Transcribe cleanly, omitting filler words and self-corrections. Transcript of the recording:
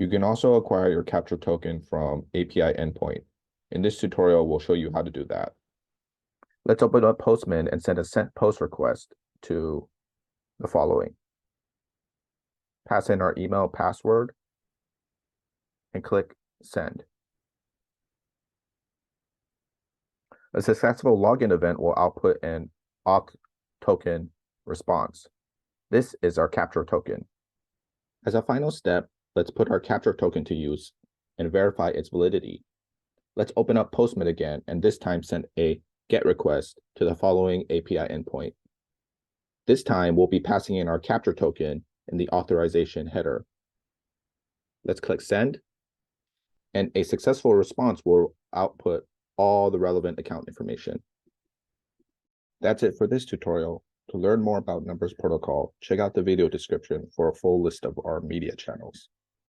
You can also acquire your Capture token from API Endpoint. In this tutorial, we'll show you how to do that. Let's open up Postman and send a sent post request to the following. Pass in our email password and click send. A successful login event will output an auth token response. This is our Capture token. As a final step, let's put our Capture token to use and verify its validity. Let's open up Postman again and this time send a GET request to the following API endpoint. This time we'll be passing in our Capture token in the authorization header. Let's click send, and a successful response will output all the relevant account information. That's it for this tutorial. To learn more about Numbers Protocol, check out the video description for a full list of our media channels.